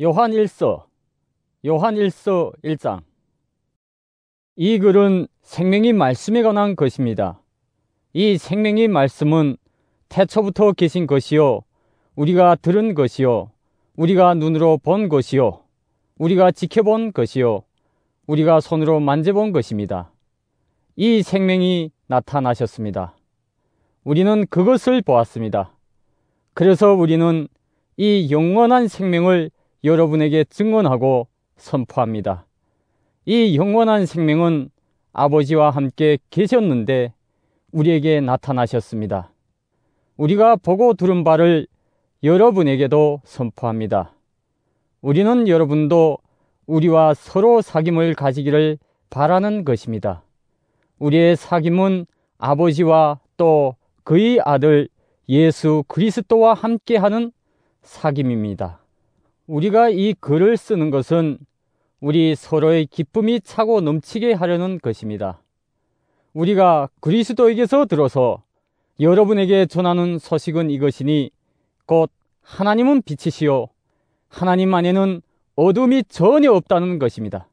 요한 1장. 이 글은 생명의 말씀에 관한 것입니다. 이 생명의 말씀은 태초부터 계신 것이요, 우리가 들은 것이요, 우리가 눈으로 본 것이요, 우리가 지켜본 것이요, 우리가 손으로 만져본 것입니다. 이 생명이 나타나셨습니다. 우리는 그것을 보았습니다. 그래서 우리는 이 영원한 생명을 여러분에게 증언하고 선포합니다. 이 영원한 생명은 아버지와 함께 계셨는데 우리에게 나타나셨습니다. 우리가 보고 들은 바를 여러분에게도 선포합니다. 우리는 여러분도 우리와 서로 사귐을 가지기를 바라는 것입니다. 우리의 사귐은 아버지와 또 그의 아들 예수 그리스도와 함께하는 사귐입니다. 우리가 이 글을 쓰는 것은 우리 서로의 기쁨이 차고 넘치게 하려는 것입니다. 우리가 그리스도에게서 들어서 여러분에게 전하는 소식은 이것이니 곧 하나님은 빛이시요 하나님 안에는 어둠이 전혀 없다는 것입니다.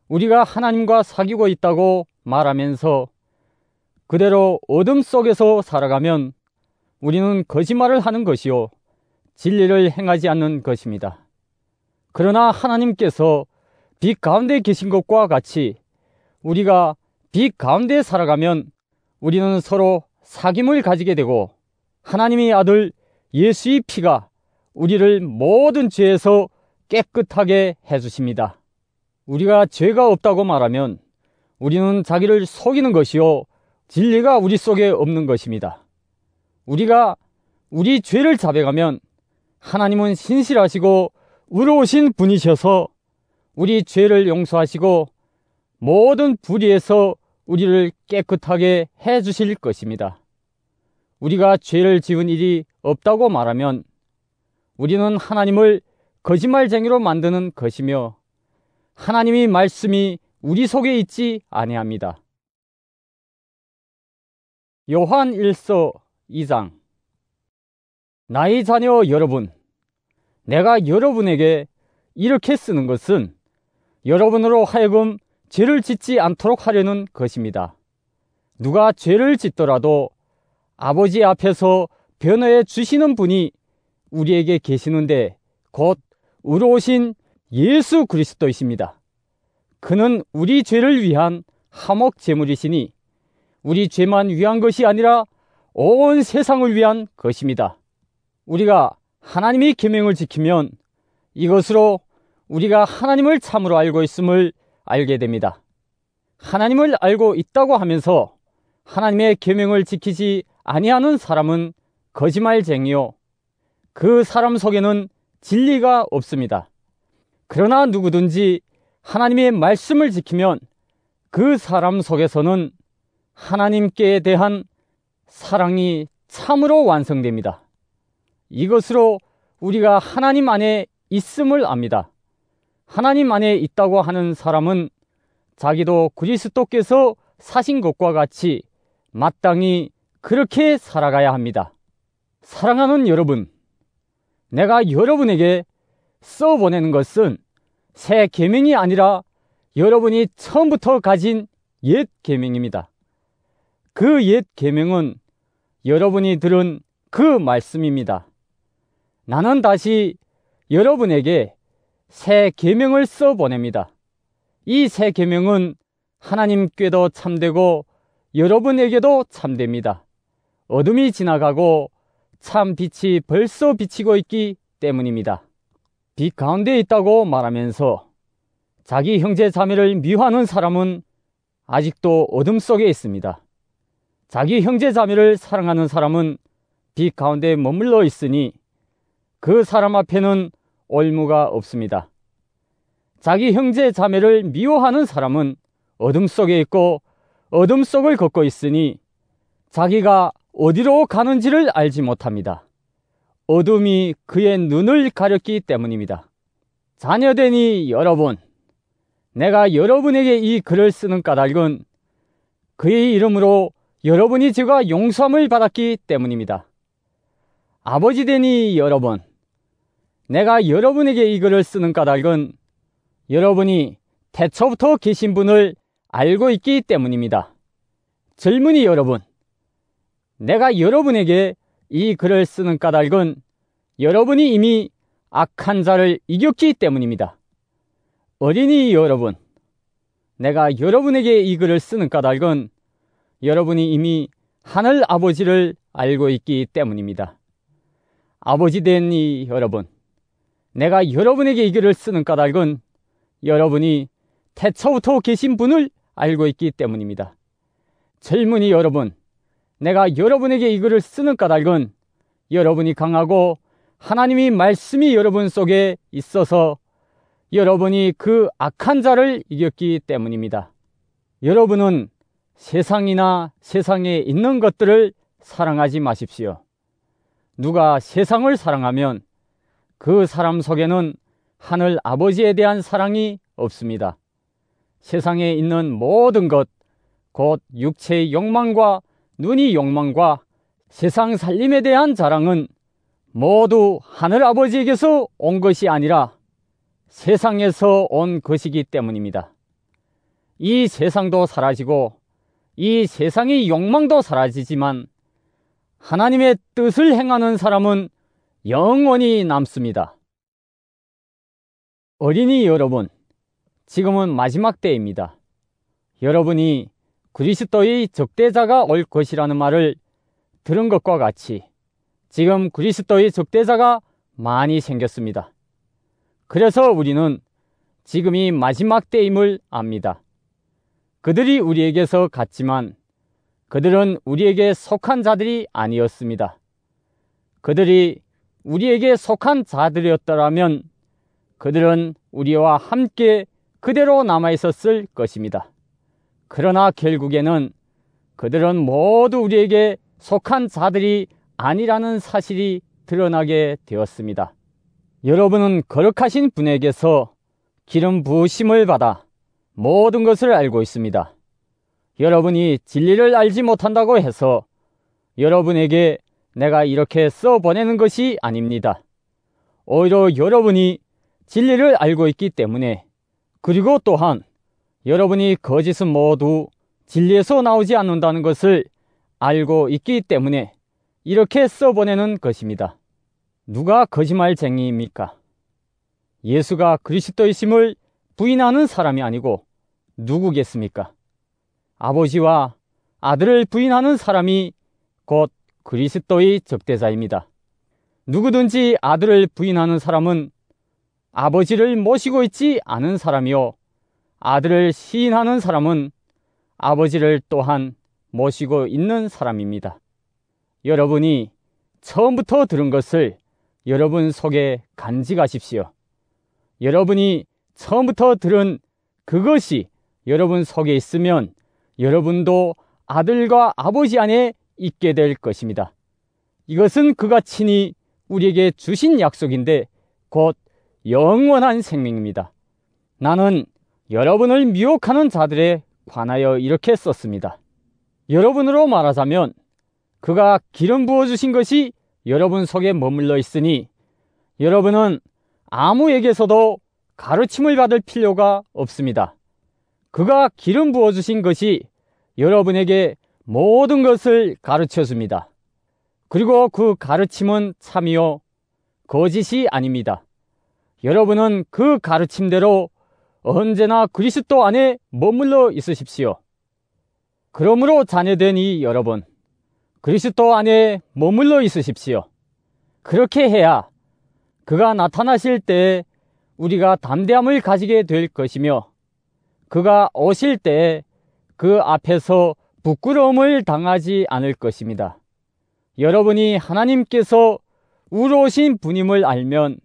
우리가 하나님과 사귀고 있다고 말하면서 그대로 어둠 속에서 살아가면 우리는 거짓말을 하는 것이요 진리를 행하지 않는 것입니다. 그러나 하나님께서 빛 가운데 계신 것과 같이 우리가 빛 가운데 살아가면 우리는 서로 사귐을 가지게 되고 하나님의 아들 예수의 피가 우리를 모든 죄에서 깨끗하게 해주십니다. 우리가 죄가 없다고 말하면 우리는 자기를 속이는 것이요 진리가 우리 속에 없는 것입니다. 우리가 우리 죄를 자백하면 하나님은 신실하시고 의로우신 분이셔서 우리 죄를 용서하시고 모든 불의에서 우리를 깨끗하게 해주실 것입니다. 우리가 죄를 지은 일이 없다고 말하면 우리는 하나님을 거짓말쟁이로 만드는 것이며 하나님의 말씀이 우리 속에 있지 아니합니다. 요한 2장. 나의 자녀 여러분, 내가 여러분에게 이렇게 쓰는 것은 여러분으로 하여금 죄를 짓지 않도록 하려는 것입니다. 누가 죄를 짓더라도 아버지 앞에서 변호해 주시는 분이 우리에게 계시는데 곧 의로우신 예수 그리스도이십니다. 그는 우리 죄를 위한 화목 제물이시니 우리 죄만 위한 것이 아니라 온 세상을 위한 것입니다. 우리가 하나님의 계명을 지키면 이것으로 우리가 하나님을 참으로 알고 있음을 알게 됩니다. 하나님을 알고 있다고 하면서 하나님의 계명을 지키지 아니하는 사람은 거짓말쟁이요 그 사람 속에는 진리가 없습니다. 그러나 누구든지 하나님의 말씀을 지키면 그 사람 속에서는 하나님께 대한 사랑이 참으로 완성됩니다. 이것으로 우리가 하나님 안에 있음을 압니다. 하나님 안에 있다고 하는 사람은 자기도 그리스도께서 사신 것과 같이 마땅히 그렇게 살아가야 합니다. 사랑하는 여러분, 내가 여러분에게 써보내는 것은 새 계명이 아니라 여러분이 처음부터 가진 옛 계명입니다. 그 옛 계명은 여러분이 들은 그 말씀입니다. 나는 다시 여러분에게 새 계명을 써보냅니다. 이 새 계명은 하나님께도 참되고 여러분에게도 참됩니다. 어둠이 지나가고 참 빛이 벌써 비치고 있기 때문입니다. 빛 가운데 있다고 말하면서 자기 형제 자매를 미워하는 사람은 아직도 어둠 속에 있습니다. 자기 형제 자매를 사랑하는 사람은 빛 가운데 머물러 있으니 그 사람 앞에는 올무가 없습니다. 자기 형제 자매를 미워하는 사람은 어둠 속에 있고 어둠 속을 걷고 있으니 자기가 어디로 가는지를 알지 못합니다. 어둠이 그의 눈을 가렸기 때문입니다. 자녀되니 여러분, 내가 여러분에게 이 글을 쓰는 까닭은 그의 이름으로 여러분이 죄가 용서함을 받았기 때문입니다. 아버지 되니 여러분, 내가 여러분에게 이 글을 쓰는 까닭은 여러분이 태초부터 계신 분을 알고 있기 때문입니다. 젊은이 여러분, 내가 여러분에게 이 글을 쓰는 까닭은 여러분이 이미 악한 자를 이겼기 때문입니다. 어린이 여러분, 내가 여러분에게 이 글을 쓰는 까닭은 여러분이 이미 하늘 아버지를 알고 있기 때문입니다. 아버지 된 이 여러분, 내가 여러분에게 이 글을 쓰는 까닭은 여러분이 태초부터 계신 분을 알고 있기 때문입니다. 젊은이 여러분, 내가 여러분에게 이 글을 쓰는 까닭은 여러분이 강하고 하나님의 말씀이 여러분 속에 있어서 여러분이 그 악한 자를 이겼기 때문입니다. 여러분은 세상이나 세상에 있는 것들을 사랑하지 마십시오. 누가 세상을 사랑하면 그 사람 속에는 하늘 아버지에 대한 사랑이 없습니다. 세상에 있는 모든 것, 곧 육체의 욕망과 눈의 욕망과 세상 살림에 대한 자랑은 모두 하늘 아버지에게서 온 것이 아니라 세상에서 온 것이기 때문입니다. 이 세상도 사라지고 이 세상의 욕망도 사라지지만 하나님의 뜻을 행하는 사람은 영원히 남습니다. 어린이 여러분, 지금은 마지막 때입니다. 여러분이 그리스도의 적대자가 올 것이라는 말을 들은 것과 같이 지금 그리스도의 적대자가 많이 생겼습니다. 그래서 우리는 지금이 마지막 때임을 압니다. 그들이 우리에게서 갔지만 그들은 우리에게 속한 자들이 아니었습니다. 그들이 우리에게 속한 자들이었더라면 그들은 우리와 함께 그대로 남아있었을 것입니다. 그러나 결국에는 그들은 모두 우리에게 속한 자들이 아니라는 사실이 드러나게 되었습니다. 여러분은 거룩하신 분에게서 기름 부으심을 받아 모든 것을 알고 있습니다. 여러분이 진리를 알지 못한다고 해서 여러분에게 내가 이렇게 써보내는 것이 아닙니다. 오히려 여러분이 진리를 알고 있기 때문에, 그리고 또한 여러분이 거짓은 모두 진리에서 나오지 않는다는 것을 알고 있기 때문에 이렇게 써보내는 것입니다. 누가 거짓말쟁이입니까? 예수가 그리스도이심을 부인하는 사람이 아니고 누구겠습니까? 아버지와 아들을 부인하는 사람이 곧 그리스도의 적대자입니다. 누구든지 아들을 부인하는 사람은 아버지를 모시고 있지 않은 사람이요, 아들을 시인하는 사람은 아버지를 또한 모시고 있는 사람입니다. 여러분이 처음부터 들은 것을 여러분 속에 간직하십시오. 여러분이 처음부터 들은 그것이 여러분 속에 있으면 여러분도 아들과 아버지 안에 있게 될 것입니다. 이것은 그가 친히 우리에게 주신 약속인데 곧 영원한 생명입니다. 나는 여러분을 미혹하는 자들에 관하여 이렇게 썼습니다. 여러분으로 말하자면 그가 기름 부어주신 것이 여러분 속에 머물러 있으니 여러분은 아무에게서도 가르침을 받을 필요가 없습니다. 그가 기름 부어주신 것이 여러분에게 모든 것을 가르쳐줍니다. 그리고 그 가르침은 참이요 거짓이 아닙니다. 여러분은 그 가르침대로 언제나 그리스도 안에 머물러 있으십시오. 그러므로 자녀된 이 여러분, 그리스도 안에 머물러 있으십시오. 그렇게 해야 그가 나타나실 때 우리가 담대함을 가지게 될 것이며 그가 오실 때 그 앞에서 부끄러움을 당하지 않을 것입니다. 여러분이 하나님께서 의로우신 분임을 알면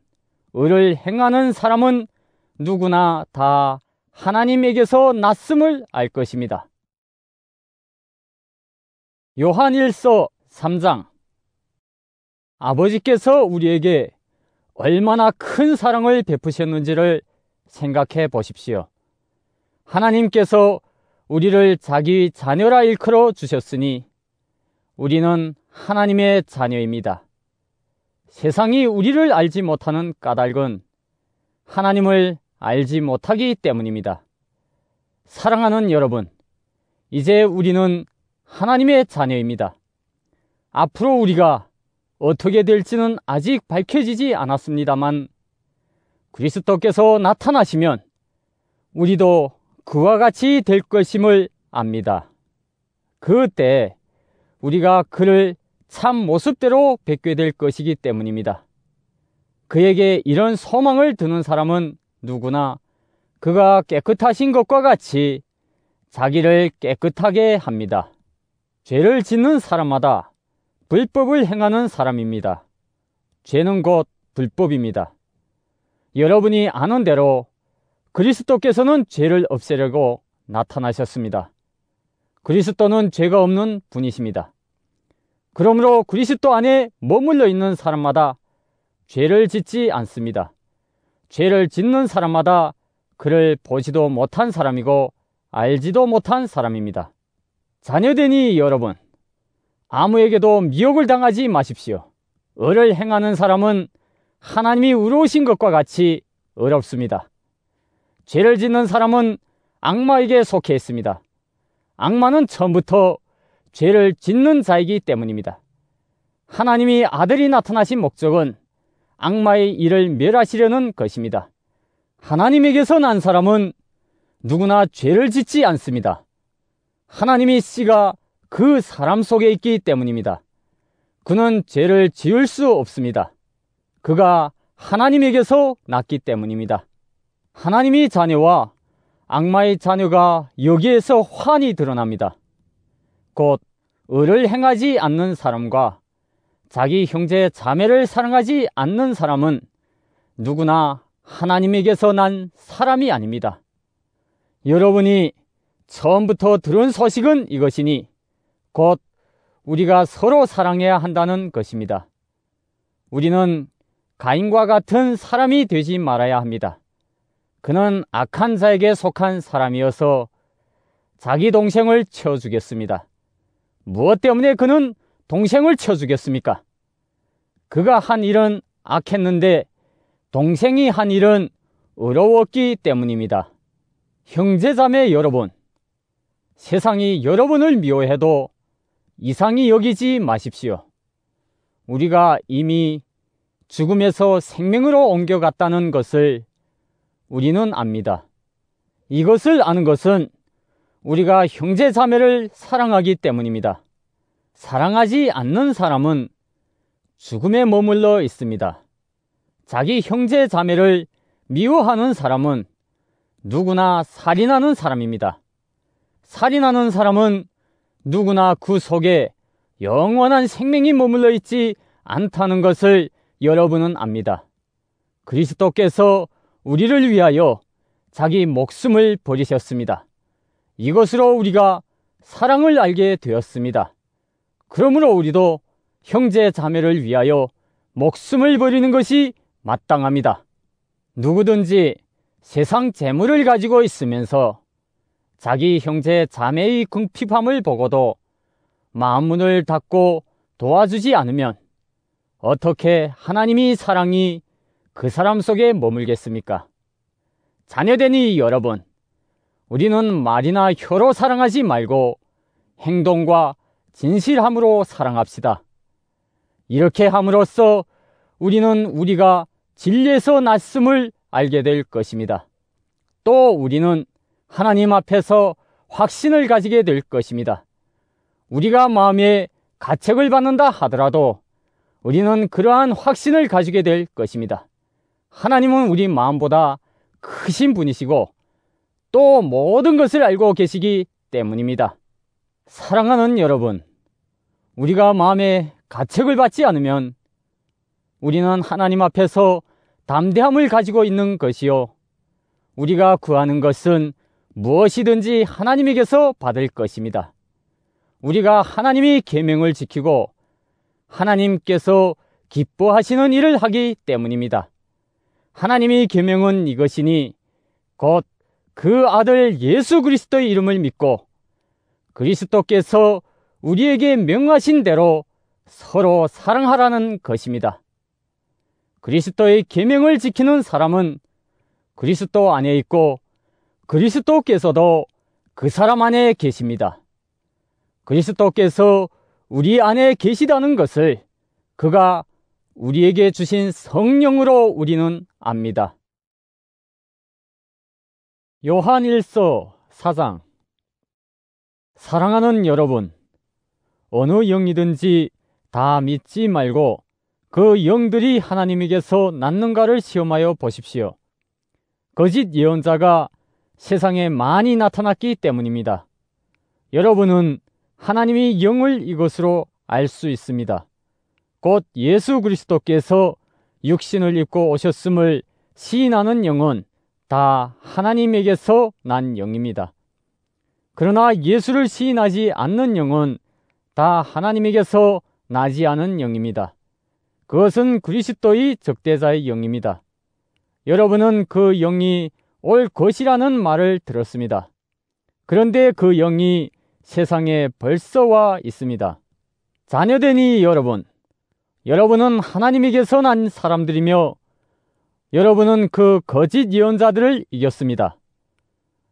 의를 행하는 사람은 누구나 다 하나님에게서 났음을 알 것입니다. 요한일서 3장. 아버지께서 우리에게 얼마나 큰 사랑을 베푸셨는지를 생각해 보십시오. 하나님께서 우리를 자기 자녀라 일컬어 주셨으니 우리는 하나님의 자녀입니다. 세상이 우리를 알지 못하는 까닭은 하나님을 알지 못하기 때문입니다. 사랑하는 여러분, 이제 우리는 하나님의 자녀입니다. 앞으로 우리가 어떻게 될지는 아직 밝혀지지 않았습니다만 그리스도께서 나타나시면 우리도 그와 같이 될 것임을 압니다. 그때 우리가 그를 참 모습대로 뵙게 될 것이기 때문입니다. 그에게 이런 소망을 두는 사람은 누구나 그가 깨끗하신 것과 같이 자기를 깨끗하게 합니다. 죄를 짓는 사람마다 불법을 행하는 사람입니다. 죄는 곧 불법입니다. 여러분이 아는 대로 그리스도께서는 죄를 없애려고 나타나셨습니다. 그리스도는 죄가 없는 분이십니다. 그러므로 그리스도 안에 머물러 있는 사람마다 죄를 짓지 않습니다. 죄를 짓는 사람마다 그를 보지도 못한 사람이고 알지도 못한 사람입니다. 자녀되니 여러분, 아무에게도 미혹을 당하지 마십시오. 의를 행하는 사람은 하나님이 의로우신 것과 같이 의롭습니다. 죄를 짓는 사람은 악마에게 속해 있습니다. 악마는 처음부터 죄를 짓는 자이기 때문입니다. 하나님이 아들이 나타나신 목적은 악마의 일을 멸하시려는 것입니다. 하나님에게서 난 사람은 누구나 죄를 짓지 않습니다. 하나님의 씨가 그 사람 속에 있기 때문입니다. 그는 죄를 지을 수 없습니다. 그가 하나님에게서 났기 때문입니다. 하나님의 자녀와 악마의 자녀가 여기에서 환히 드러납니다. 곧 의를 행하지 않는 사람과 자기 형제 자매를 사랑하지 않는 사람은 누구나 하나님에게서 난 사람이 아닙니다. 여러분이 처음부터 들은 소식은 이것이니 곧 우리가 서로 사랑해야 한다는 것입니다. 우리는 가인과 같은 사람이 되지 말아야 합니다. 그는 악한 자에게 속한 사람이어서 자기 동생을 쳐 죽였습니다. 무엇 때문에 그는 동생을 쳐 죽였습니까? 그가 한 일은 악했는데 동생이 한 일은 의로웠기 때문입니다. 형제자매 여러분, 세상이 여러분을 미워해도 이상히 여기지 마십시오. 우리가 이미 죽음에서 생명으로 옮겨갔다는 것을 우리는 압니다. 이것을 아는 것은 우리가 형제자매를 사랑하기 때문입니다. 사랑하지 않는 사람은 죽음에 머물러 있습니다. 자기 형제자매를 미워하는 사람은 누구나 살인하는 사람입니다. 살인하는 사람은 누구나 그 속에 영원한 생명이 머물러 있지 않다는 것을 여러분은 압니다. 그리스도께서 우리를 위하여 자기 목숨을 버리셨습니다. 이것으로 우리가 사랑을 알게 되었습니다. 그러므로 우리도 형제 자매를 위하여 목숨을 버리는 것이 마땅합니다. 누구든지 세상 재물을 가지고 있으면서 자기 형제 자매의 궁핍함을 보고도 마음문을 닫고 도와주지 않으면 어떻게 하나님의 사랑이 그 사람 속에 머물겠습니까? 자녀되니 여러분, 우리는 말이나 혀로 사랑하지 말고 행동과 진실함으로 사랑합시다. 이렇게 함으로써 우리는 우리가 진리에서 났음을 알게 될 것입니다. 또 우리는 하나님 앞에서 확신을 가지게 될 것입니다. 우리가 마음에 가책을 받는다 하더라도 우리는 그러한 확신을 가지게 될 것입니다. 하나님은 우리 마음보다 크신 분이시고 또 모든 것을 알고 계시기 때문입니다. 사랑하는 여러분, 우리가 마음에 가책을 받지 않으면 우리는 하나님 앞에서 담대함을 가지고 있는 것이요, 우리가 구하는 것은 무엇이든지 하나님에게서 받을 것입니다. 우리가 하나님의 계명을 지키고 하나님께서 기뻐하시는 일을 하기 때문입니다. 하나님의 계명은 이것이니 곧 그 아들 예수 그리스도의 이름을 믿고 그리스도께서 우리에게 명하신 대로 서로 사랑하라는 것입니다. 그리스도의 계명을 지키는 사람은 그리스도 안에 있고 그리스도께서도 그 사람 안에 계십니다. 그리스도께서 우리 안에 계시다는 것을 그가 우리에게 주신 성령으로 우리는 압니다. 요한 1서 4장. 사랑하는 여러분, 어느 영이든지 다 믿지 말고 그 영들이 하나님에게서 났는가를 시험하여 보십시오. 거짓 예언자가 세상에 많이 나타났기 때문입니다. 여러분은 하나님이 영을 이것으로 알 수 있습니다. 곧 예수 그리스도께서 육신을 입고 오셨음을 시인하는 영은 다 하나님에게서 난 영입니다. 그러나 예수를 시인하지 않는 영은 다 하나님에게서 나지 않은 영입니다. 그것은 그리스도의 적대자의 영입니다. 여러분은 그 영이 올 것이라는 말을 들었습니다. 그런데 그 영이 세상에 벌써 와 있습니다. 자녀되니 여러분은 하나님에게서 난 사람들이며 여러분은 그 거짓 예언자들을 이겼습니다.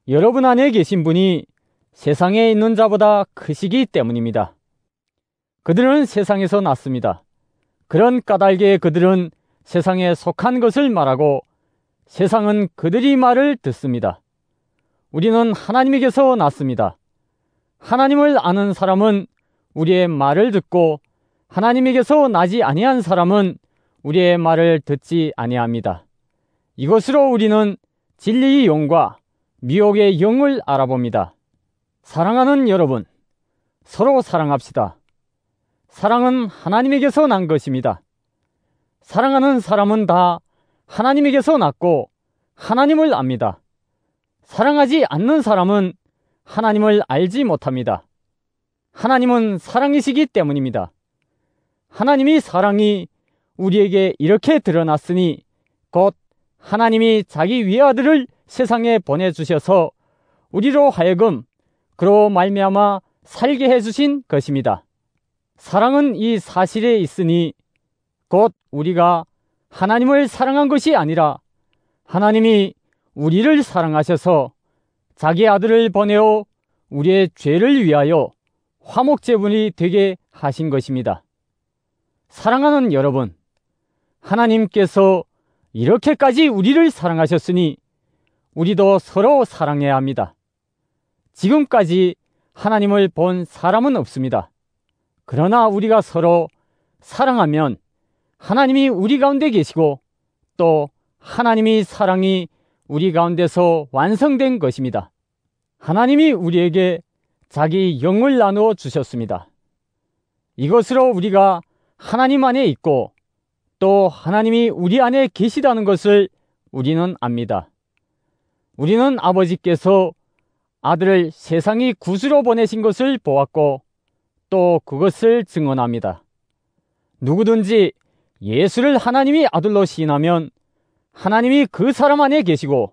여러분 안에 계신 분이 세상에 있는 자보다 크시기 때문입니다. 그들은 세상에서 났습니다. 그런 까닭에 그들은 세상에 속한 것을 말하고 세상은 그들이 말을 듣습니다. 우리는 하나님에게서 났습니다. 하나님을 아는 사람은 우리의 말을 듣고 하나님에게서 나지 아니한 사람은 우리의 말을 듣지 아니합니다. 이것으로 우리는 진리의 영과 미혹의 영을 알아봅니다. 사랑하는 여러분, 서로 사랑합시다. 사랑은 하나님에게서 난 것입니다. 사랑하는 사람은 다 하나님에게서 났고 하나님을 압니다. 사랑하지 않는 사람은 하나님을 알지 못합니다. 하나님은 사랑이시기 때문입니다. 하나님이 사랑이 우리에게 이렇게 드러났으니 곧 하나님이 자기 외아들을 세상에 보내주셔서 우리로 하여금 그로 말미암아 살게 해주신 것입니다. 사랑은 이 사실에 있으니 곧 우리가 하나님을 사랑한 것이 아니라 하나님이 우리를 사랑하셔서 자기 아들을 보내어 우리의 죄를 위하여 화목제물이 되게 하신 것입니다. 사랑하는 여러분, 하나님께서 이렇게까지 우리를 사랑하셨으니 우리도 서로 사랑해야 합니다. 지금까지 하나님을 본 사람은 없습니다. 그러나 우리가 서로 사랑하면 하나님이 우리 가운데 계시고 또 하나님이 사랑이 우리 가운데서 완성된 것입니다. 하나님이 우리에게 자기 영을 나누어 주셨습니다. 이것으로 우리가 하나님 안에 있고 또 하나님이 우리 안에 계시다는 것을 우리는 압니다. 우리는 아버지께서 아들을 세상이 구주로 보내신 것을 보았고 또 그것을 증언합니다. 누구든지 예수를 하나님이 아들로 시인하면 하나님이 그 사람 안에 계시고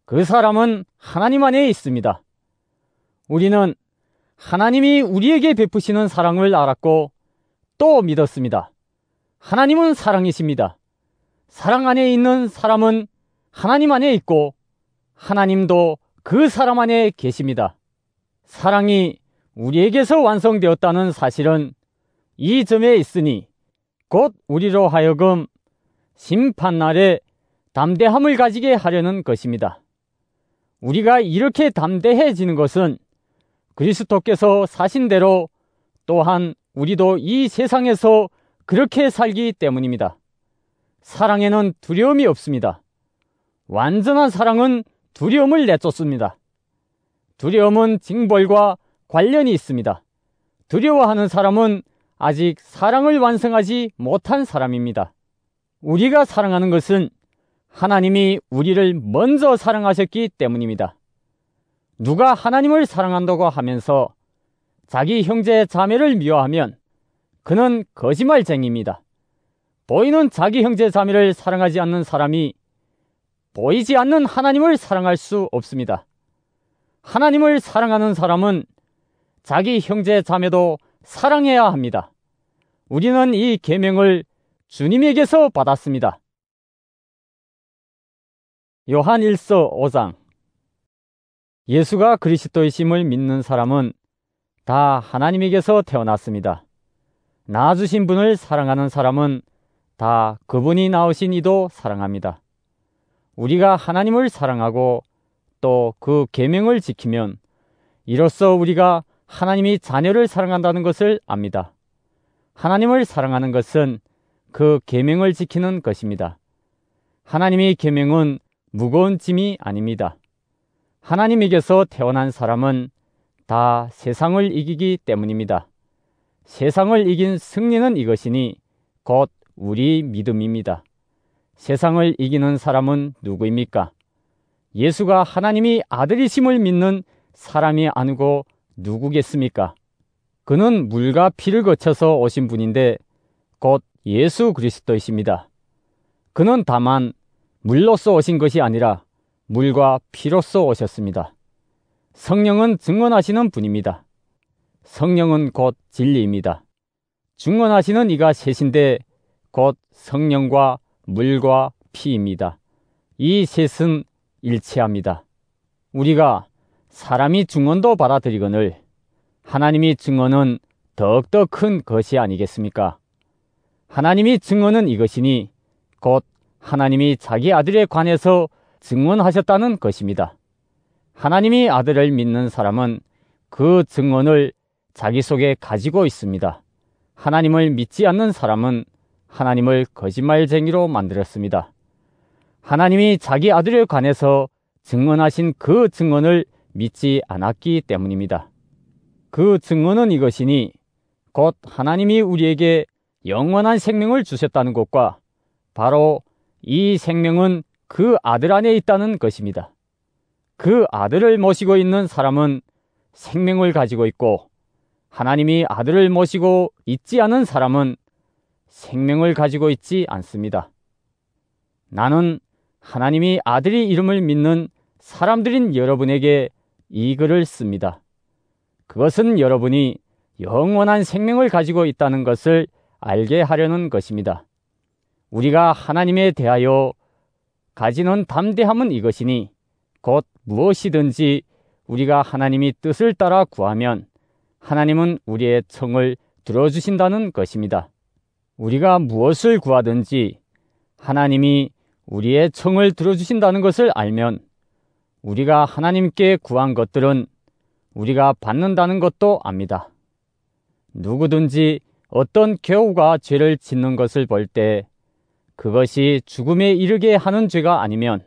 그 사람은 하나님 안에 있습니다. 우리는 하나님이 우리에게 베푸시는 사랑을 알았고 또 믿었습니다. 하나님은 사랑이십니다. 사랑 안에 있는 사람은 하나님 안에 있고 하나님도 그 사람 안에 계십니다. 사랑이 우리에게서 완성되었다는 사실은 이 점에 있으니 곧 우리로 하여금 심판날에 담대함을 가지게 하려는 것입니다. 우리가 이렇게 담대해지는 것은 그리스도께서 사신 대로 또한 우리도 이 세상에서 그렇게 살기 때문입니다. 사랑에는 두려움이 없습니다. 완전한 사랑은 두려움을 내쫓습니다. 두려움은 징벌과 관련이 있습니다. 두려워하는 사람은 아직 사랑을 완성하지 못한 사람입니다. 우리가 사랑하는 것은 하나님이 우리를 먼저 사랑하셨기 때문입니다. 누가 하나님을 사랑한다고 하면서 자기 형제 자매를 미워하면 그는 거짓말쟁이입니다. 보이는 자기 형제 자매를 사랑하지 않는 사람이 보이지 않는 하나님을 사랑할 수 없습니다. 하나님을 사랑하는 사람은 자기 형제 자매도 사랑해야 합니다. 우리는 이 계명을 주님에게서 받았습니다. 요한 1서 5장. 예수가 그리스도이심을 믿는 사람은 다 하나님에게서 태어났습니다. 낳아주신 분을 사랑하는 사람은 다 그분이 낳으신 이도 사랑합니다. 우리가 하나님을 사랑하고 또 그 계명을 지키면 이로써 우리가 하나님이 자녀를 사랑한다는 것을 압니다. 하나님을 사랑하는 것은 그 계명을 지키는 것입니다. 하나님의 계명은 무거운 짐이 아닙니다. 하나님에게서 태어난 사람은 다 세상을 이기기 때문입니다. 세상을 이긴 승리는 이것이니 곧 우리 믿음입니다. 세상을 이기는 사람은 누구입니까? 예수가 하나님이 아들이심을 믿는 사람이 아니고 누구겠습니까? 그는 물과 피를 거쳐서 오신 분인데 곧 예수 그리스도이십니다. 그는 다만 물로서 오신 것이 아니라 물과 피로서 오셨습니다. 성령은 증언하시는 분입니다. 성령은 곧 진리입니다. 증언하시는 이가 셋인데 곧 성령과 물과 피입니다. 이 셋은 일체합니다. 우리가 사람이 증언도 받아들이거늘 하나님이 증언은 더욱더 큰 것이 아니겠습니까? 하나님이 증언은 이것이니 곧 하나님이 자기 아들에 관해서 증언하셨다는 것입니다. 하나님이 아들을 믿는 사람은 그 증언을 자기 속에 가지고 있습니다. 하나님을 믿지 않는 사람은 하나님을 거짓말쟁이로 만들었습니다. 하나님이 자기 아들에 관해서 증언하신 그 증언을 믿지 않았기 때문입니다. 그 증언은 이것이니 곧 하나님이 우리에게 영원한 생명을 주셨다는 것과 바로 이 생명은 그 아들 안에 있다는 것입니다. 그 아들을 모시고 있는 사람은 생명을 가지고 있고 하나님이 아들을 모시고 있지 않은 사람은 생명을 가지고 있지 않습니다. 나는 하나님이 아들의 이름을 믿는 사람들인 여러분에게 이 글을 씁니다. 그것은 여러분이 영원한 생명을 가지고 있다는 것을 알게 하려는 것입니다. 우리가 하나님에 대하여 가지는 담대함은 이것이니 곧 무엇이든지 우리가 하나님이 뜻을 따라 구하면 하나님은 우리의 청을 들어주신다는 것입니다. 우리가 무엇을 구하든지 하나님이 우리의 청을 들어주신다는 것을 알면 우리가 하나님께 구한 것들은 우리가 받는다는 것도 압니다. 누구든지 어떤 겨우가 죄를 짓는 것을 볼 때 그것이 죽음에 이르게 하는 죄가 아니면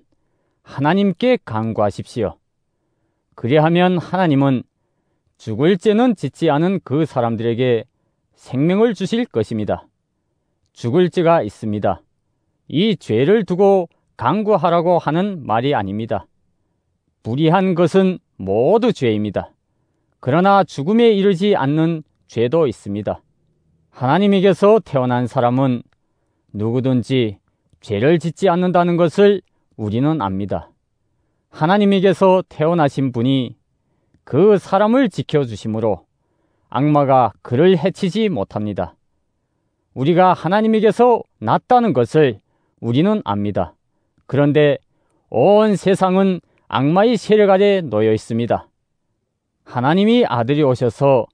하나님께 간구하십시오. 그리하면 하나님은 죽을 죄는 짓지 않은 그 사람들에게 생명을 주실 것입니다. 죽을 죄가 있습니다. 이 죄를 두고 간구하라고 하는 말이 아닙니다. 불의한 것은 모두 죄입니다. 그러나 죽음에 이르지 않는 죄도 있습니다. 하나님에게서 태어난 사람은 누구든지 죄를 짓지 않는다는 것을 우리는 압니다. 하나님에게서 태어나신 분이 그 사람을 지켜주심으로 악마가 그를 해치지 못합니다. 우리가 하나님에게서 났다는 것을 우리는 압니다. 그런데 온 세상은 악마의 세력 아래 놓여 있습니다. 하나님이 아들이 오셔서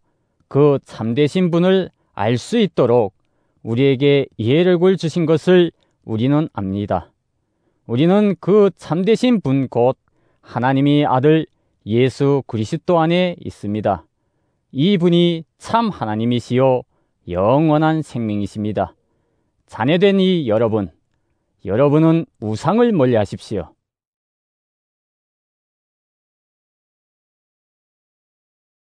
그 참되신 분을 알 수 있도록 우리에게 예력을 주신 것을 우리는 압니다. 우리는 그 참되신 분 곧 하나님의 아들 예수 그리스도 안에 있습니다. 이 분이 참 하나님이시요 영원한 생명이십니다. 자녀된 이 여러분, 여러분은 우상을 멀리하십시오.